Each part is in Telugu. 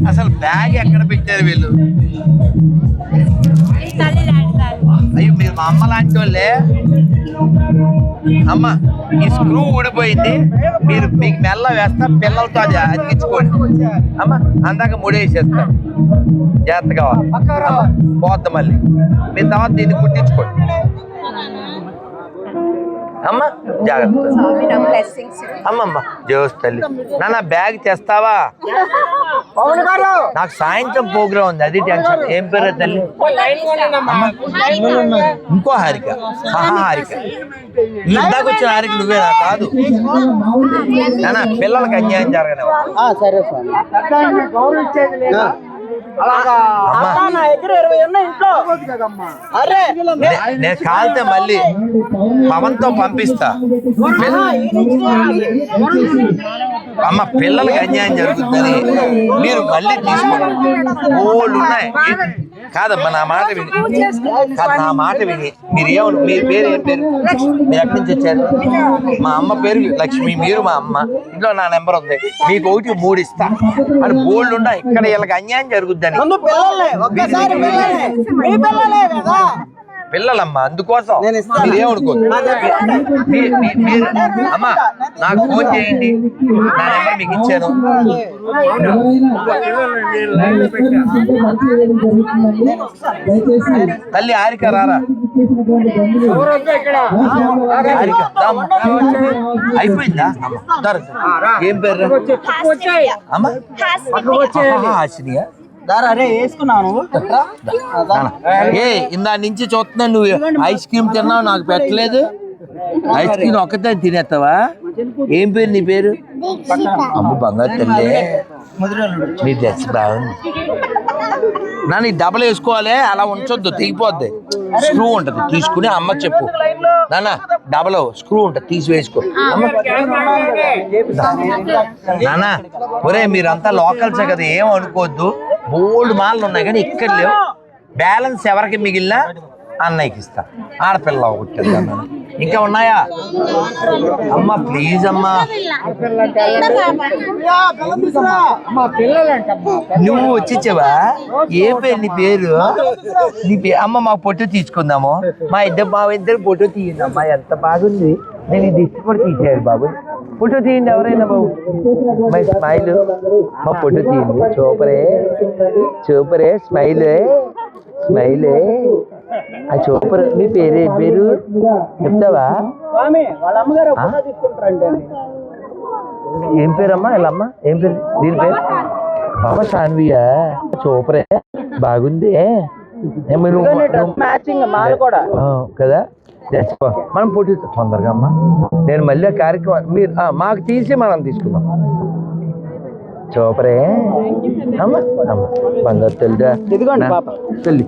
అసలు బ్యాగ్ ఎక్కడ పెట్టారు వీళ్ళు? అయ్యో మీరు మా అమ్మ లాంటి వాళ్ళే. అమ్మ ఈ స్క్రూ ఊడిపోయింది, మీకు మెల్ల వేస్తా, పిల్లలతో అది అతికించుకోండి అమ్మ. అందాక ముడేసేస్తా, జాగ్రత్తగా పోద్ది మళ్ళీ. మీరు తర్వాత దీన్ని కుట్టించుకోండి అమ్మ, జాగ్రత్త. అమ్మమ్మ జోస్ తల్లి. నాన్న బ్యాగ్ తెస్తావా? నాకు సాయంత్రం ప్రోగ్రాం ఉంది, అది టెన్షన్. ఏం పేరు తల్లి? ఇంకో హారిక. హారిక ఇందాక వచ్చిన హారిక నువ్వేనా? కాదు నాన్న, పిల్లలకి అన్యాయం జరగనే. నేను కాలితే మళ్ళీ పవన్తో పంపిస్తా. అమ్మ పిల్లలకి అన్యాయం జరుగుతుందని మీరు మళ్ళీ తీసుకోండి. ఓళ్ళు ఉన్నాయి కాదమ్మా, నా మాట విని నా మాట విని మీరు ఏమను. మీ పేరు ఏం పేరు? మీరు ఎక్కడి నుంచి వచ్చారు? మా అమ్మ పేరు లక్ష్మి, మీరు మా అమ్మ. ఇంట్లో నా నెంబర్ ఉంది, మీకు 1 3 ఇస్తా అని. బోల్డ్ ఉన్నాయి ఇక్కడ, వీళ్ళకి అన్యాయం జరుగుద్దని. పిల్లలమ్మా, అందుకోసం మీరేమనుకోదు. అమ్మా నాకు ఫోన్ చేయండి, నా నెంబర్ మీకు ఇచ్చాను. తల్లి హారిక రారా? అయిపోయిందా? ఏం పేరు అమ్మా? హాసినియా? ఇందా నుంచి చూస్తున్నాను, నువ్వు ఐస్ క్రీమ్ తిన్నావు, నాకు పెట్టలేదు. ఐస్ క్రీమ్ ఒక్కతే తినేస్తావా? ఏం పేరు నీ పేరు? అమ్మ బంగారు తల్లి, నీ డ్రెస్ బాగుంది. నా నీ డబల్ వేసుకోవాలి, అలా ఉంచొద్దు, తెగిపోద్ది. స్క్రూ ఉంటది, తీసుకుని అమ్మ చెప్పు. నాన్న డబల్ స్క్రూ ఉంటది, తీసి వేసుకో. నాన్న ఒరే మీరంతా లోకల్సే కదా, ఏం అనుకోవద్దు. బోల్డ్ మాలలు ఉన్నాయి కానీ ఇక్కడ లేవు. బ్యాలెన్స్ ఎవరికి మిగిలినా అన్నయ్యకి ఇస్తా. ఆడపిల్ల ఒకటి ఇంకా ఉన్నాయా? అమ్మ ప్లీజ్ అమ్మా, నువ్వు వచ్చిచ్చావా? ఏ పేరు నీ పేరు? అమ్మ మా ఫోటో తీసుకుందాము. మా ఇద్దరు ఫోటో తీయండి అమ్మా, ఎంత బాగుంది. నేను ఇది ఇష్టపడి తీసేయాలి బాబు. ఫోటో తీయండి ఎవరైనా బాబు. మై స్మైల్, మా ఫోటో తీయండి. సూపరే సూపరే, స్మైలే స్మైలే, అది సూపర్. మీ పేరు ఏం పేరు చెప్తావా? ఏం పేరమ్మా? ఇలా అమ్మ ఏం పేరు? దీని పేరు బాబా సాన్వియా? సూపరే, బాగుంది కదా. మనం పోటీ తొందరగా అమ్మా. నేను మళ్ళీ ఆ కార్యక్రమం మీరు మాకు తీసి మనం తీసుకున్నాం. సూపరే అమ్మ. అమ్మ బంగారు తల్లిదా, తల్లి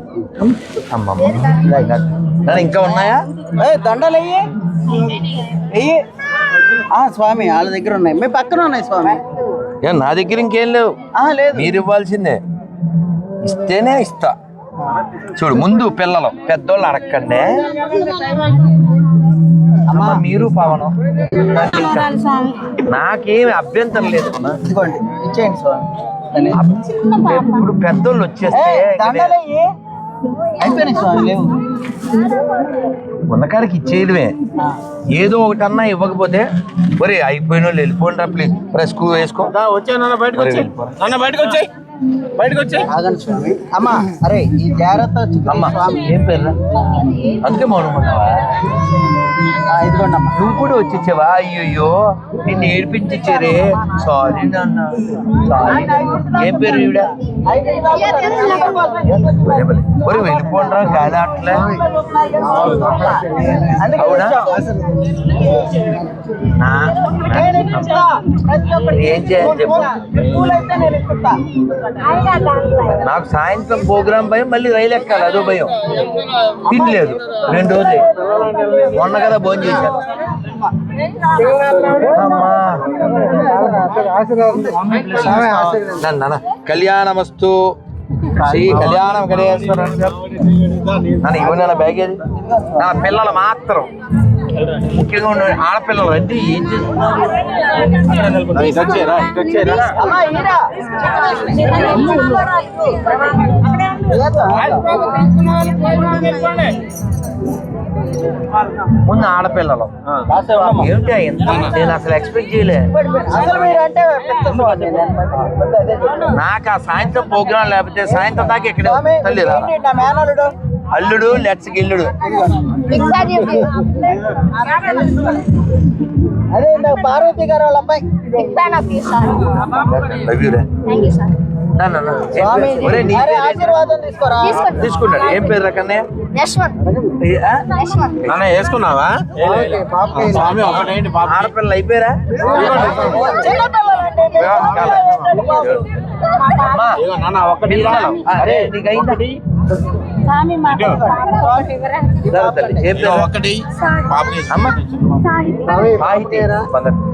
అమ్మమ్మ. ఇంకా ఉన్నాయా? దండలు వెయ్యి స్వామి, వాళ్ళ దగ్గర ఉన్నాయి, మీ పక్కన ఉన్నాయి స్వామి. నా దగ్గర ఇంకేం లేవు. మీరు ఇవ్వాల్సిందే, ఇస్తేనే ఇస్తా. చూడు ముందు పిల్లలు పెద్దోళ్ళు అడగండి. అమ్మ మీరు పవను, నాకేమి అభ్యంతరం లేదు. ఇచ్చేయండి స్వామి. ఇప్పుడు పెద్దోళ్ళు వచ్చేస్తే అయిపోయినాయి స్వామి, లేవు. ఉన్నకాడికి ఇచ్చేయడమే. ఏదో ఒకటి అన్నా ఇవ్వకపోతే ఒరే అయిపోయిన వాళ్ళు వెళ్ళిపోండి రా ప్లీజ్. స్క్రూ వేసుకో. బయటకు వచ్చాయి. అమ్మా అరే ఈ జాగ్రత్త. అమ్మ ఏం పేరు? అందుకే మౌనమన్నావా? ఇదిగోండి అమ్మ. నువ్వు కూడా వచ్చిచ్చావా? అయ్యో నిన్ను ఏడిపించిచ్చారే, సారీ నాన్న సారీ. ఏం పేరు ఈవిడ? మరి వెళ్ళిపోండ్రా, గాలి ఆటలే. అవునా? ఏం చేయాలి చెప్పు. నాకు సాయంత్రం ప్రోగ్రాం భయం, మళ్ళీ రైలు ఎక్కాలి అదో భయం. తినలేదు 2 రోజులు, మొన్న కదా భోజనం చేశాను. కళ్యాణమస్తు శ్రీ కళ్యాణం గణేశ్వర. ఇవ్వండి నా బ్యాగేజ్. నా పిల్లలు మాత్రం ముఖ్యంగా ఉన్న ఆడపిల్లలు అంటే ఏం చేస్తున్నారు? అమ్మా, ఈరా. ముందు ఆడపిల్లలు ఏమిటి ఎంత నేను అసలు ఎక్స్పెక్ట్ చేయలే. అసలు మీరంటే పెద్ద స్వామి. అదే చెప్తాను. నాకు ఆ సాయంత్రం ప్రోగ్రాం లేకపోతే సాయంత్రం దాకా ఇక్కడ స్వామి, తల్లి ఏంటి నా మేనల్లుడు? అల్లుడు లెట్స్ గిల్లుడు. అదే ఇందాక పార్వతి గారు వాళ్ళ అబ్బాయి. స్వామి, ఒరే నీ అరే పేరు ఏంటి? ఆశీర్వాదం తీసుకోరా. తీసుకున్నాడు. ఏం పేరు రకన్నే? నాన్న వేసుకున్నావా ఓకే, పాపకి. స్వామి ఒకటేంటి పాప ఆడపిల్లలు అయిపోయారా? చిన్న పిల్లలండి, నేను బాబు. అమ్మా, ఇదిగో నాన్న ఒకటి పిల్లలు. అరే నీకు అయిందా? ఇద్దరు తల్లి. ఏం ఇదిగో పేరు? ఒకటి పాపని అమ్మ స్వామి, సాహితీ.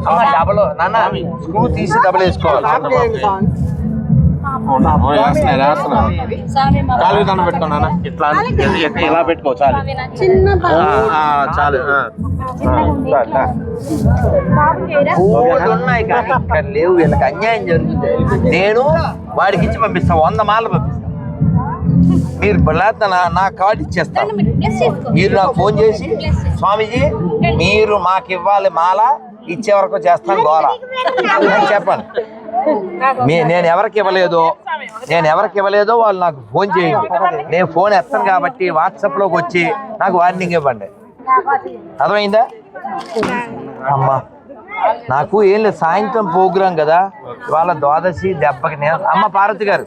అమ్మ డబల్ నాన్న స్క్రూ తీసి డబల్ వేసుకోవాలి. వేస్తున్నా కాలు దండ పెట్టుకో నాన్న ఇట్లా ఇలా పెట్టుకో చాలు చాలు కోట్లు ఉన్నాయి కానీ ఇక్కడ లేవు. వీళ్ళకి అన్యాయం జరుగుతుంది. నేను వాడికి ఇచ్చి పంపిస్తా, 100 మాలలు పంపిస్తా. మీరు లేకపోతే నా కార్డు ఇచ్చేస్తాను. మీరు నాకు ఫోన్ చేసి స్వామీజీ మీరు మాకు ఇవ్వాలి మాల, ఇచ్చే వరకు చేస్తాను గోల అని చెప్పండి. నేను ఎవరికి ఇవ్వలేదో వాళ్ళు నాకు ఫోన్ చేయండి. నేను ఫోన్ ఎత్తాను కాబట్టి వాట్సాప్లోకి వచ్చి నాకు వార్నింగ్ ఇవ్వండి. అర్థమైందా? అమ్మా నాకు ఏం లేదు, సాయంత్రం ప్రోగ్రాం కదా వాళ్ళ ద్వాదశి దెబ్బకి నేను. అమ్మ పార్వతి గారు,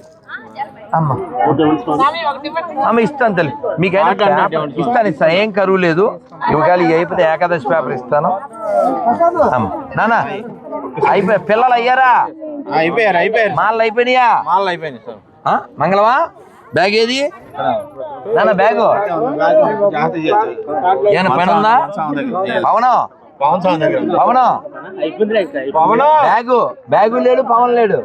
అమ్మ ఇస్తాను తల్లి. మీకైనా ఇస్తాను ఏం కరువు లేదు. ఇవాళ అయిపోతే ఏకాదశి పేపర్ ఇస్తాను. అమ్మ నాన్న అయిపోయి పిల్లలు అయ్యారా? అయిపోయారు మాళ్ళు అయిపోయినాయా? మాల్ అయిపోయింది సార్ మంగళమా బ్యాగ్ ఏది నాన్న? బ్యాగు ఏమైనా పని ఉందా? పవనం బ్యాగు లేడు, పవన్ లేడు.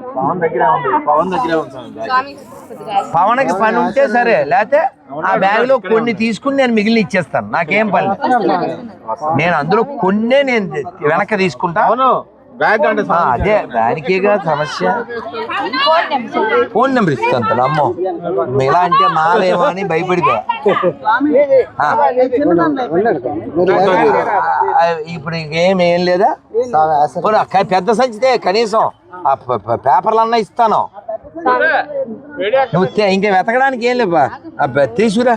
పవన్కి పని ఉంటే సరే, లేకపోతే ఆ బ్యాగ్ లో కొన్ని తీసుకుని నేను మిగిలిన ఇచ్చేస్తాను. నాకేం పని లేదు. నేను అందులో కొన్నే నేను వెనక్కి తీసుకుంటా. బ్యాగ్ అంటే అదే దానికేగా సమస్య. ఫోన్ నెంబర్ ఇస్తాను తల. అమ్మో ఇలా అంటే మాలేమో అని భయపడిపోయా. ఇప్పుడు ఇంకేం లేదా? పెద్ద సంచితే కనీసం ఆ పేపర్లన్నా ఇస్తాను. నువ్వు ఇంకా వెతకడానికి ఏం లేవా? తీసుకురా.